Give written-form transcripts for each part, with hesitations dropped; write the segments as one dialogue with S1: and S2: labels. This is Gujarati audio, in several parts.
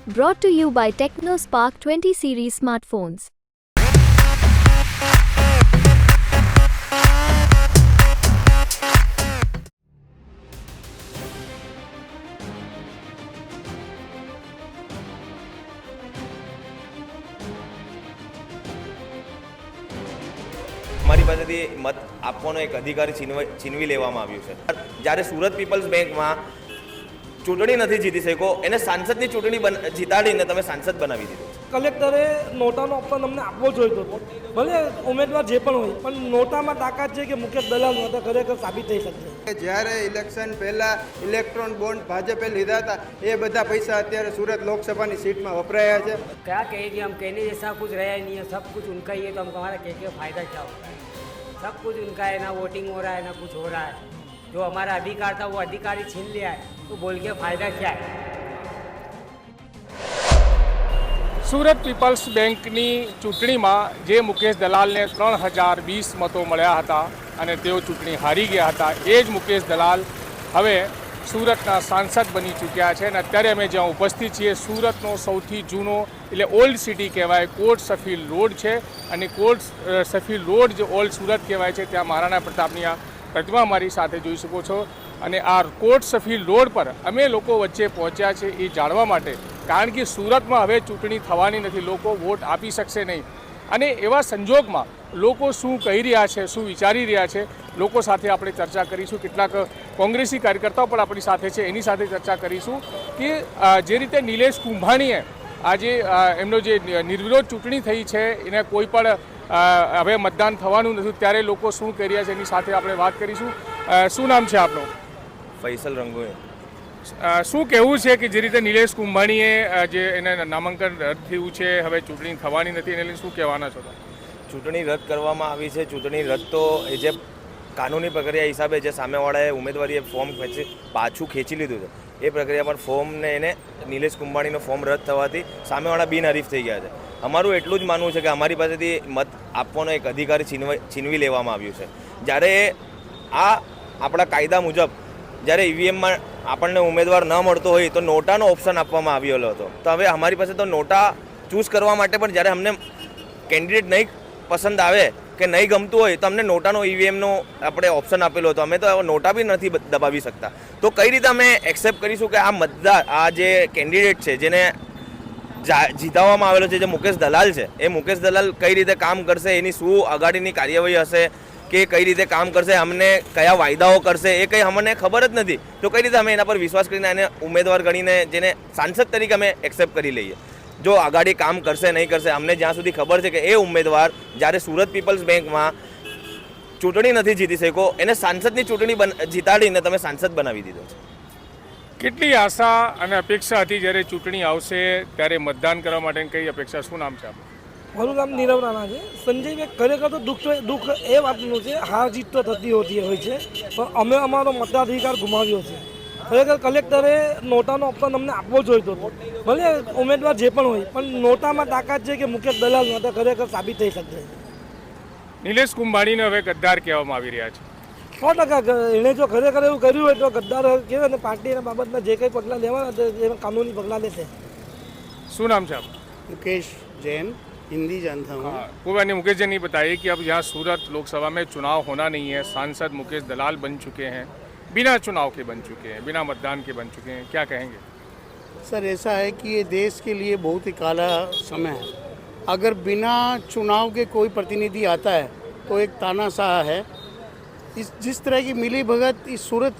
S1: Brought to you by TechnoSpark 20 series smartphones.
S2: અમારી પાસેથી મત આપવાનો એક અધિકાર છીનવી લેવામાં આવ્યું છે. જ્યારે સુરત પીપલ્સ બેંકમાં ચૂંટણી નથી જીતી શક્યો, એને સાંસદની ચૂંટણી જીતાડીને તમે સાંસદ બનાવી દીધો.
S3: કલેક્ટરે નોટાનો ઓપ્શન અમને આપવો જોઈતો હતો. ભલે ઉમેદવાર જે પણ હોય, પણ નોટામાં તાકાત છે કે મુકેશ દલાલ નોટા ખરેખર સાબિત થઈ શકશે.
S4: જ્યારે ઇલેક્શન પહેલાં ઇલેક્ટ્રોન બોન્ડ ભાજપે લીધા હતા, એ બધા પૈસા અત્યારે सूरत लोकसभा सीट में वपराया है.
S5: क्या कहेगी, हम कहने जैसा कुछ रहा नहीं है, सब कुछ उनका ही है, तो हमको हमारा कह के फायदा क्या होता है? सब कुछ उनका है, ना वोटिंग हो रहा है, ना कुछ हो रहा है. जो हमारा अधिकार था वो अधिकार ही छीन लिया है, तो बोल के फायदा क्या है?
S6: સુરત પીપલ્સ બેંકની ચૂંટણીમાં જે મુકેશ દલાલને 3020 મતો મળ્યા હતા અને તેઓ ચૂંટણી હારી ગયા હતા, એ જ મુકેશ દલાલ હવે સુરતના સાંસદ બની ચૂક્યા છે. અને અત્યારે અમે જ્યાં ઉપસ્થિત છીએ, સુરતનો સૌથી જૂનો એટલે ઓલ્ડ સિટી કહેવાય કોટ સફીલ રોડ છે. અને કોટ સફીલ રોડ જે ઓલ્ડ સુરત કહેવાય છે, ત્યાં મહારાણા પ્રતાપની આ પ્રતિમા મારી સાથે જોઈ શકો છો. અને આ કોટ સફીલ રોડ પર અમે લોકો વચ્ચે પહોંચ્યા છે એ જાણવા માટે, કારણ કે સુરતમાં હવે ચૂંટણી થવાની નથી, લોકો વોટ આપી શકશે નહીં. અને એવા સંજોગમાં લોકો શું કહી રહ્યા છે, શું વિચારી રહ્યા છે, લોકો સાથે આપણે ચર્ચા કરીશું. કેટલાક કોંગ્રેસી કાર્યકર્તાઓ પણ આપણી સાથે છે, એની સાથે ચર્ચા કરીશું કે જે રીતે નિલેશ કુંભાણીએ આજે એમનો જે નિર્વિરોધ ચૂંટણી થઈ છે એને કોઈ પણ હવે મતદાન થવાનું નથી, ત્યારે લોકો શું કહી રહ્યા છે એની સાથે આપણે વાત કરીશું. શું નામ છે આપનું?
S2: ફૈસલ રંગોએ.
S6: શું કહેવું છે કે જે રીતે નિલેશ કુંભાણીએ જે એને નામાંકન રદ થયું છે, હવે ચૂંટણી થવાની નથી, એને લઈને શું કહેવાના છો?
S2: ચૂંટણી રદ કરવામાં આવી છે. ચૂંટણી રદ તો એ જે કાનૂની પ્રક્રિયા હિસાબે જે સામેવાળાએ ઉમેદવારીએ ફોર્મ પાછું ખેંચી લીધું છે, એ પ્રક્રિયા પર ફોર્મને એને નિલેશ કુંભાણીનો ફોર્મ રદ થવાથી સામેવાળા બિનહરીફ થઈ ગયા છે. અમારું એટલું જ માનવું છે કે અમારી પાસેથી મત આપવાનો એક અધિકાર છીનવી લેવામાં આવ્યું છે. જ્યારે આ આપણા કાયદા મુજબ જ્યારે ઈવીએમમાં આપણને ઉમેદવાર ન મળતો હોય તો નોટાનો ઓપ્શન આપવામાં આવેલો હતો. તો હવે અમારી પાસે તો નોટા ચૂઝ કરવા માટે પણ જ્યારે અમને કેન્ડિડેટ નહીં પસંદ આવે કે નહીં ગમતું હોય તો અમને નોટાનો ઈવીએમનો આપણે ઓપ્શન આપેલો હતો. અમે તો નોટા બી નથી દબાવી શકતા. તો કઈ રીતે અમે એક્સેપ્ટ કરીશું કે આ મતદાર, આ જે કેન્ડિડેટ છે જેને જીતાવવામાં આવેલો છે, જે મુકેશ દલાલ છે, એ મુકેશ દલાલ કઈ રીતે કામ કરશે, એની શું અગાડીની કાર્યવાહી હશે, કે કઈ રીતે કામ કરશે, અમને કયા વાયદાઓ કરશે, એ કંઈ અમને ખબર જ નથી. તો કઈ રીતે અમે એના પર વિશ્વાસ કરીને એને ઉમેદવાર ગણીને જેને સાંસદ તરીકે અમે એક્સેપ્ટ કરી લઈએ? જો આગાડી કામ કરશે નહીં કરશે, અમને જ્યાં સુધી ખબર છે કે એ ઉમેદવાર જ્યારે સુરત પીપલ્સ બેંકમાં ચૂંટણી નથી જીતી શક્યો, એને સાંસદની ચૂંટણી જીતાડીને તમે સાંસદ બનાવી દીધો છે.
S6: કેટલી આશા અને અપેક્ષા હતી જ્યારે ચૂંટણી આવશે ત્યારે મતદાન કરવા માટે? કઈ અપેક્ષા? શું નામ છે આપનું?
S3: મારું નામ નીરવ રાણા છે. સંજયભાઈ, ખરેખર તો દુઃખ એ વાતનું છે, હાર જીત તો થતી હોતી હોય છે, પણ અમે અમારો મતાધિકાર ગુમાવ્યો છે. ખરેખર કલેક્ટરે નોટાનો ઓપ્શન અમને આપવો જોઈતો હતો. ભલે ઉમેદવાર જે પણ હોય, પણ નોટામાં તાકાત છે કે મુકેશ દલાલ નોટા ખરેખર સાબિત થઈ શકશે.
S6: નિલેશ કુંભાણીને હવે ગદ્દાર કહેવામાં આવી રહ્યા છે.
S3: 100% એણે જો ખરેખર એવું કર્યું હોય તો ગદ્દાર કહેવાય ને. પાર્ટીના બાબતમાં જે કંઈ પગલાં લેવાના એમાં કાનૂની પગલાં લેશે.
S6: શું નામ છે આપનું?
S7: मुकेश जैन, हिंदी जानता हूँ.
S6: पूर्व ने मुकेश जी ने बताया कि अब यहाँ सूरत लोकसभा में चुनाव होना नहीं है, सांसद मुकेश दलाल बन चुके हैं, बिना चुनाव के बन चुके हैं, बिना मतदान के बन चुके हैं, क्या कहेंगे?
S7: सर, ऐसा है कि ये देश के लिए बहुत ही काला समय है. अगर बिना चुनाव के कोई प्रतिनिधि आता है तो एक तानाशाह है. जिस तरह की मिली भगत इस सूरत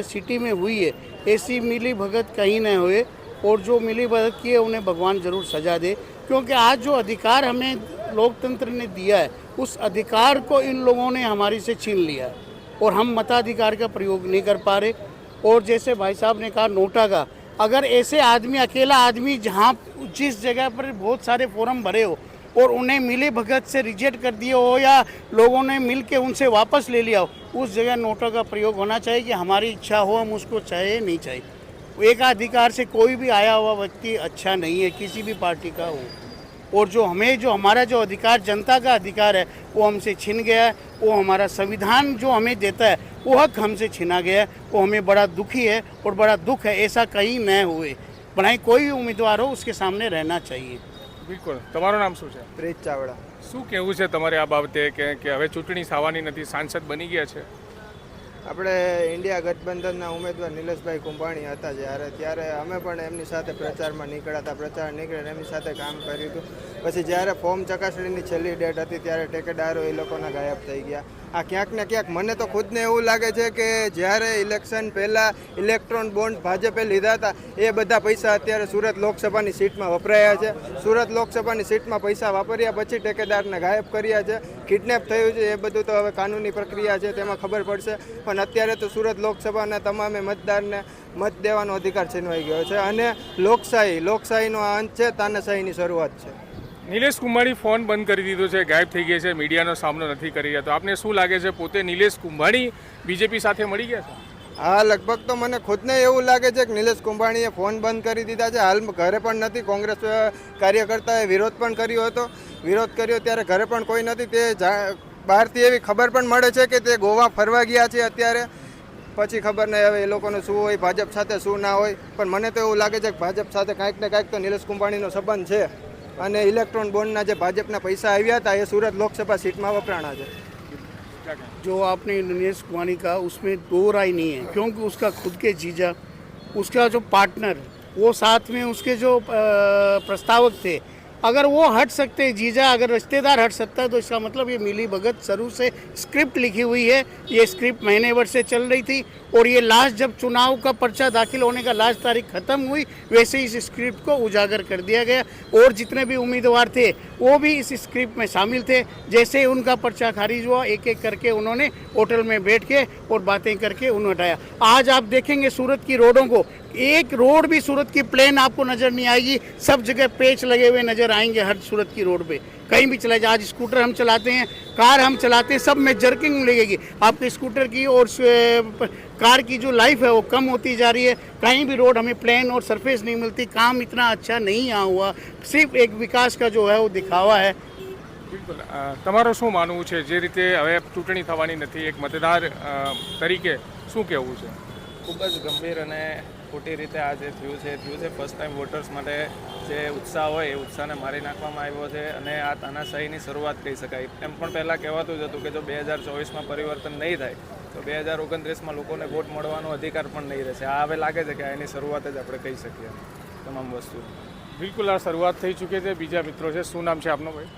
S7: सिटी में हुई है, ऐसी मिली भगत कहीं न हुए. और जो मिली भगत की है उन्हें भगवान ज़रूर सजा दे, क्योंकि आज जो अधिकार हमें लोकतंत्र ने दिया है, उस अधिकार को इन लोगों ने हमारी से छीन लिया है और हम मताधिकार का प्रयोग नहीं कर पा रहे. और जैसे भाई साहब ने कहा नोटा का, अगर ऐसे आदमी, अकेला आदमी जहाँ जिस जगह पर बहुत सारे फॉर्म भरे हो और उन्हें मिली भगत से रिजेक्ट कर दिए हो या लोगों ने मिल के उनसे वापस ले लिया हो, उस जगह नोटों का प्रयोग होना चाहिए कि हमारी इच्छा हो, हम उसको चाहे नहीं चाहिए. एकाधिकार से कोई भी आया हुआ व्यक्ति अच्छा नहीं है, किसी भी पार्टी का हो. और जो हमारा जो अधिकार, जनता का अधिकार है, वो हमसे छीन गया है. वो हमारा संविधान जो हमें देता है वो हक हमसे छीना गया है. वो हमें बड़ा दुखी है और बड़ा दुख है. ऐसा कहीं न हुए. बनाई कोई भी उम्मीदवार हो उसके सामने रहना चाहिए।
S6: બિલકુલ. તમારું નામ શું છે?
S4: પ્રીત ચાવડા.
S6: શું કહેવું છે તમારે આ બાબતે કે હવે ચૂંટણી થવાની નથી, સાંસદ બની ગયા છે?
S4: આપણે ઇન્ડિયા ગઠબંધનના ઉમેદવાર નિલેશભાઈ કુંભાણી હતા ત્યારે અમે પણ એમની સાથે પ્રચારમાં નીકળ્યા હતા. પ્રચાર નીકળીને એમની સાથે કામ કર્યું હતું. પછી જ્યારે ફોર્મ ચકાસણીની છેલ્લી ડેટ હતી ત્યારે ટેકેદારો એ લોકોના ગાયબ થઈ ગયા. આ ક્યાંક ને ક્યાંક મને તો ખુદને એવું લાગે છે કે જ્યારે ઇલેક્શન પહેલાં ઇલેક્ટ્રોન બોન્ડ ભાજપે લીધા હતા એ બધા પૈસા અત્યારે સુરત લોકસભાની સીટમાં વપરાયા છે. સુરત લોકસભાની સીટમાં પૈસા વાપર્યા પછી ટેકેદારને ગાયબ કર્યા છે. કિડનેપ થયું છે એ બધું તો હવે કાનૂની પ્રક્રિયા છે તેમાં ખબર પડશે. પણ અત્યારે તો સુરત લોકસભાના તમામે મતદારને મત દેવાનો અધિકાર છીનવાઈ ગયો છે અને લોકશાહીનો આ અંત છે, તાનાશાહીની શરૂઆત છે.
S6: નિલેશ કુંભાણી ફોન બંધ કરી દીધો છે, ગાયબ થઈ ગયા છે, મીડિયાનો સામનો નથી કરી રહ્યા. તો આપને શું લાગે છે, પોતે નિલેશ કુંભાણી બીજેપી સાથે મળી ગયા છે?
S4: હા, લગભગ તો મને ખુદને એવું લાગે છે કે નિલેશ કુંભાણીએ ફોન બંધ કરી દીધા છે. હાલ ઘરે પણ નથી. કોંગ્રેસ કાર્યકર્તાએ વિરોધ પણ કર્યો હતો. વિરોધ કર્યો ત્યારે ઘરે પણ કોઈ નથી. તે બહારથી એવી ખબર પણ મળે છે કે તે ગોવા ફરવા ગયા છે અત્યારે. પછી ખબર નહીં હવે એ લોકોનું શું હોય, ભાજપ સાથે શું ના હોય. પણ મને તો એવું લાગે છે કે ભાજપ સાથે કાંઈક ને કાંઈક તો નિલેશ કુંભાણીનો સંબંધ છે. અને ઇલેક્ટ્રોન બોન્ડના જે ભાજપના પૈસા આવ્યા હતા એ સુરત લોકસભા सीटમાં વપરાણા છે.
S7: जो आपने नीलेश कुमारी का उसमें दो राय नहीं है, क्योंकि उसका खुद के जीजा, उसका जो पार्टनर, वो साथ में उसके जो प्रस्तावक थे, अगर वो हट सकते, जीजा अगर रिश्तेदार हट सकता है तो इसका मतलब ये मिली भगत शुरू से स्क्रिप्ट लिखी हुई है. ये स्क्रिप्ट महीने भर से चल रही थी और ये लास्ट जब चुनाव का पर्चा दाखिल होने का लास्ट तारीख खत्म हुई वैसे ही इस स्क्रिप्ट को उजागर कर दिया गया और जितने भी उम्मीदवार थे वो भी इस स्क्रिप्ट में शामिल थे. जैसे ही उनका पर्चा खारिज हुआ एक एक करके उन्होंने होटल में बैठ के और बातें करके उन्हें हटाया. आज आप देखेंगे सूरत की रोडों को, एक रोड भी सूरत की प्लेन आपको नजर नहीं आएगी. सब जगह पेच लगे हुए नजर आएंगे हर सूरत की रोड पे. कहीं भी चला जाए, आज स्कूटर हम चलाते हैं, कार हम चलाते हैं, सब में जर्किंग लगेगी. आपके स्कूटर की और कार की जो लाइफ है वो कम होती जा रही है. कहीं भी रोड हमें प्लेन और सरफेस नहीं मिलती. काम इतना अच्छा नहीं यहाँ हुआ. सिर्फ एक विकास का जो है वो दिखावा है.
S6: બિલકુલ. તમારું શું માનવું છે, જે રીતે હવે ચૂંટણી થવાની નથી, એક મતદાર તરીકે શું કહેવું છે?
S8: ખૂબ જ ગંભીર અને ખોટી રીતે આ જે થયું છે ફર્સ્ટ ટાઈમ વોટર્સ માટે જે ઉત્સાહ હોય એ ઉત્સાહને મારી નાખવામાં આવ્યો છે અને આ તાનાશાહીની શરૂઆત કહી શકાય. એમ પણ પહેલાં કહેવાતું જ હતું કે જો 2024માં પરિવર્તન નહીં થાય તો 2029માં લોકોને વોટ મળવાનો અધિકાર પણ નહીં રહેશે. આ હવે લાગે છે કે એની શરૂઆત જ આપણે કહી શકીએ તમામ વસ્તુ.
S6: બિલકુલ, આ શરૂઆત થઈ ચૂકી છે. બીજા મિત્રો છે. શું નામ છે આપનો ભાઈ?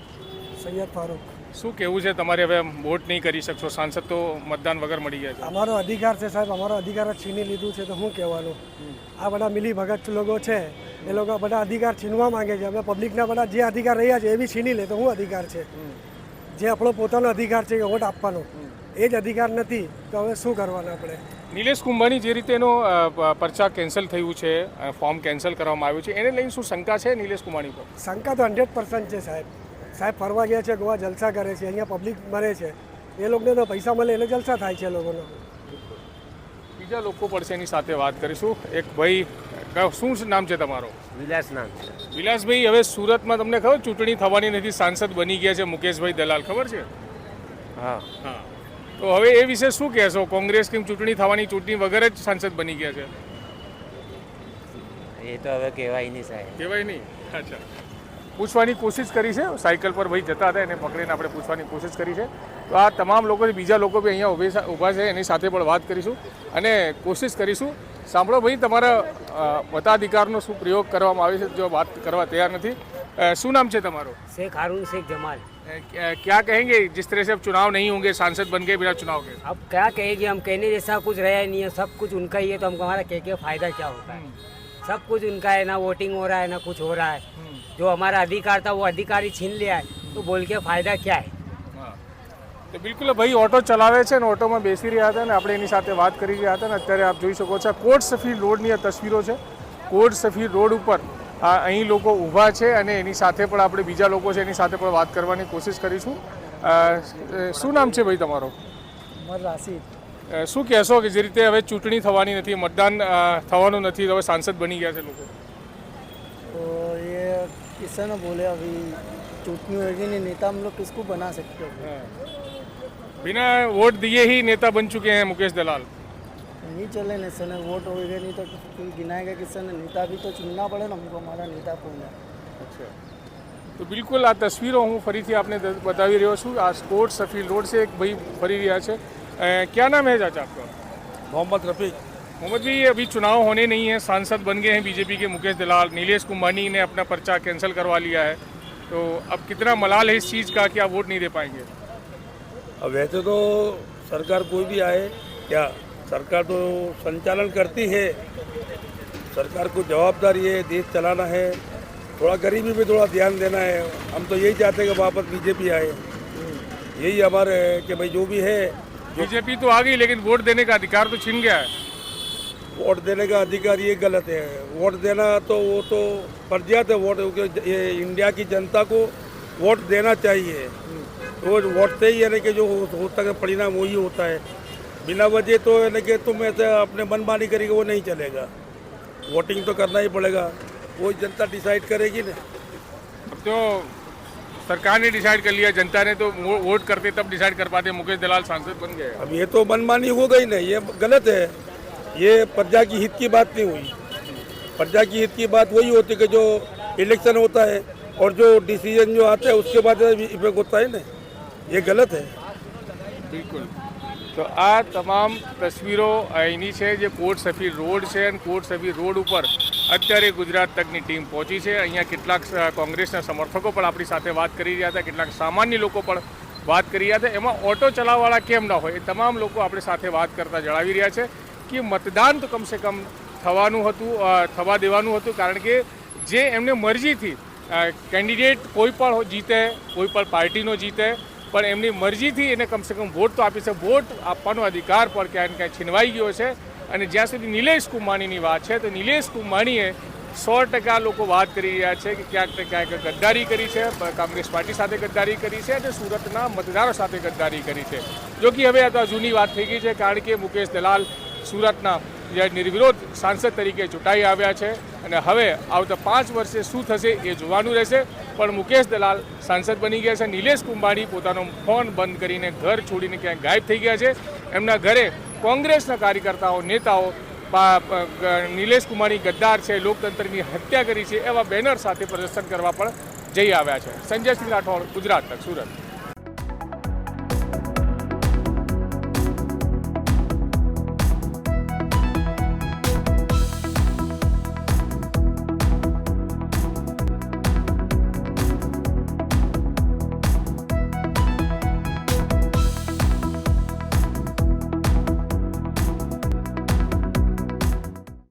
S3: સૈયદ ફારૂક.
S6: શું કહેવું છે તમારે, હવે વોટ નહીં કરી શકશો, સાંસદ તો મતદાન વગર મળી ગયા છે?
S3: અમારો અધિકાર છે સાહેબ, અમારો અધિકાર જ છીની લીધું છે તો શું કહેવાનું. આ બધા મિલી ભગત લોકો છે એ લોકો બધા અધિકાર છીનવા માંગે છે. અમે પબ્લિકના બધા જે અધિકાર રહ્યા છે એ બી છીની લે તો શું અધિકાર છે? જે આપણો પોતાનો અધિકાર છે કે વોટ આપવાનો એ જ અધિકાર નથી તો હવે શું કરવાનું આપણે?
S6: નિલેશ કુંભાણી જે રીતે એનો પર્ચા કેન્સલ થયું છે, ફોર્મ કેન્સલ કરવામાં આવ્યું છે, એને લઈને શું શંકા છે નિલેશ કુંભાણી પર?
S3: શંકા તો 100% છે સાહેબ. સાહેબ ફરવા ગયા છે, ગોવા જલસા કરે છે, અહીંયા પબ્લિક મરે છે, એ લોકોને તો પૈસા મળે એટલે જલસા થાય છે લોકોનો.
S6: બીજા લોકો પડશે એની સાથે વાત કરીશું. એક ભાઈ, શું નામ છે તમારો?
S5: વિલાસ નામ છે.
S6: વિલાસભાઈ, હવે સુરતમાં તમને ખબર ચૂંટણી થવાની નથી, સાંસદ બની ગયા છે મુકેશભાઈ દલાલ, ખબર છે?
S5: હા
S6: હા. તો હવે એ વિશે શું કહેશો? કોંગ્રેસ કેમ ચૂંટણી થવાની, ચૂંટણી વગર જ સાંસદ બની ગયા છે?
S5: એ તો હવે કહેવાય નહીં સાહેબ.
S6: કહેવાય નહીં. અચ્છા. પૂછવાની કોશિશ કરી છે, સાયકલ પર ભાઈ જતા હતા એને પકડીને આપણે પૂછવાની કોશિશ કરી છે. તો આ તમામ લોકો, બીજા લોકો બી અહીંયા ઊભા છે, એની સાથે પણ વાત કરીશું અને કોશિશ કરીશું. સાંભળો ભાઈ, તમારા મતાધિકારનો શું પ્રયોગ કરવામાં આવે છે, જો વાત કરવા તૈયાર નથી. શું નામ છે તમારો?
S5: शेख हारून शेख जमाल.
S6: क्या कहेंगे जिस तरह से अब चुनाव नहीं होंगे, सांसद बन गए बिना चुनाव के?
S5: अब क्या कहेंगे, हम कहने जैसा कुछ रहा ही नहीं है, सब कुछ उनका ही है तो हमको हमारा कह के फायदा क्या होता है? सब कुछ उनका है, ना वोटिंग हो रहा है ना कुछ हो रहा है. जो हमारा अधिकार था वो अधिकारी छीन लिया है तो बोल के फायदा क्या है?
S6: તો બિલકુલ ભાઈ ઓટો ચલાવે છે ને ઓટોમાં બેસી રહ્યા હતા ને આપણે એની સાથે વાત કરી રહ્યા હતા ને અત્યારે આપ જોઈ શકો છો કોટ સફીર રોડની આ તસવીરો છે. કોટ સફીર રોડ ઉપર અહીં લોકો ઊભા છે અને એની સાથે પણ આપણે બીજા લોકો છે એની સાથે પણ વાત કરવાની કોશિશ કરીશું. શું નામ છે ભાઈ તમારો?
S3: રાશિદ.
S6: શું કહેશો કે જે રીતે હવે ચૂંટણી થવાની નથી, મતદાન થવાનું નથી, હવે સાંસદ બની ગયા છે લોકો,
S9: तो ये किससे ना बोले अभी चुटनी होगी नहीं, नेता हम लोग किसको बना सकते हैं?
S6: बिना वोट दिए ही नेता बन चुके हैं मुकेश दलाल.
S9: नहीं चले ना सर वोट होएगा नहीं तो कोई गिनाएगा कि सर नेता भी तो चुनना पड़े ना हमको हमारा नेता कौन है।
S6: અચ્છા, તો બિલકુલ આ તસવીરો હું ફરીથી આપને બતાવી રહ્યો છું। આ સ્પોર્ટ્સ સફીલ રોડ છે, એક ભાઈ ફરી રહ્યા છે। क्या नाम है चाचा आपका?
S3: मोहम्मद रफ़ीक।
S6: मोहम्मद भाई, अभी चुनाव होने नहीं है, सांसद बन गए हैं बीजेपी के मुकेश दलाल, नीलेश कुंभानी ने अपना पर्चा कैंसिल करवा लिया है, तो अब कितना मलाल है इस चीज़ का कि आप वोट नहीं दे पाएंगे?
S3: अब वैसे तो सरकार कोई भी आए क्या, सरकार तो संचालन करती है, सरकार को जवाबदारी है, देश चलाना है, थोड़ा गरीबी पे थोड़ा ध्यान देना है। हम तो यही चाहते हैं कि वापस बीजेपी आए, यही हमारे है कि भाई जो भी है।
S6: बीजेपी तो आ गई लेकिन वोट देने का अधिकार तो छीन गया है।
S3: वोट देने का अधिकार ये गलत है, वोट देना तो वो तो फर्जियात है वोट, क्योंकि ये इंडिया की जनता को वोट देना चाहिए, तो वोट से ही यानी कि जो होता है परिणाम वही होता है। बिना वजह तो यानी कि तुम ऐसे अपने मनमानी करेंगे वो नहीं चलेगा, वोटिंग तो करना ही पड़ेगा, वो जनता डिसाइड करेगी ना।
S6: अब तो सरकार ने डिसाइड कर लिया, जनता ने तो वोट करते तब डिसाइड कर पाते, मुकेश दलाल सांसद बन गए।
S3: अब ये तो मनमानी हो गई ना, ये गलत है, ये प्रजा की हित की बात नहीं हुई। प्रजा की हित की बात वही होती है कि जो इलेक्शन होता है और जो डिसीजन जो आता है उसके बाद इफेक्ट होता है ना, ये गलत है।
S6: બિલકુલ, તો આ તમામ તસવીરો અહીંની છે જે કોટ સફીર રોડ છે, અને કોટ સફીર રોડ ઉપર અત્યારે ગુજરાત તકની ટીમ પહોંચી છે। અહીંયા કેટલાક કોંગ્રેસના સમર્થકો પણ આપણી સાથે વાત કરી રહ્યા હતા, કેટલાક સામાન્ય લોકો પણ વાત કરી રહ્યા હતા। એમાં ઓટો ચલાવવાળા કેમ ના હોય, એ તમામ લોકો આપણી સાથે વાત કરતા જણાવી રહ્યા છે કે મતદાન તો કમસે કમ થવાનું હતું, થવા દેવાનું હતું, કારણ કે જે એમને મરજીથી કેન્ડિડેટ કોઈ પણ જીતે, કોઈ પણ પાર્ટીનો જીતે, પણ એમની મરજીથી એને કમસે કમ વોટ તો આપી છે, વોટ આપવાનો અધિકાર પર ક્યાંય ને ક્યાંય છીનવાઈ ગયો છે। અને જ્યાં સુધી નિલેશ કુંભાણીની વાત છે, તો નિલેશ કુંભાણીએ 100% લોકો વાત કરી રહ્યા છે કે ક્યાંક ને ક્યાંક ગદ્દારી કરી છે, કોંગ્રેસ પાર્ટી સાથે ગદ્દારી કરી છે અને સુરતના મતદારો સાથે ગદ્દારી કરી છે। જો કે હવે આ તો જૂની વાત થઈ ગઈ છે, કારણ કે મુકેશ દલાલ સુરતના જે નિર્વિરોધ સાંસદ તરીકે ચૂંટાઈ આવ્યા છે અને હવે આવતા 5 વર્ષે શું થશે એ જોવાનું રહેશે। પણ મુકેશ દલાલ સાંસદ બની ગયા છે, નિલેશ કુંભાણી પોતાનો ફોન બંધ કરીને ઘર છોડીને ક્યાંક ગાયબ થઈ ગયા છે। એમના ઘરે કોંગ્રેસના કાર્યકર્તાઓ, નેતાઓ નિલેશ કુંભાણી ગદ્દાર છે, લોકતંત્રની હત્યા કરી છે એવા બેનર સાથે પ્રદર્શન કરવા પણ જઈ આવ્યા છે। સંજય સિંહ રાઠોડ, ગુજરાત તક, સુરત।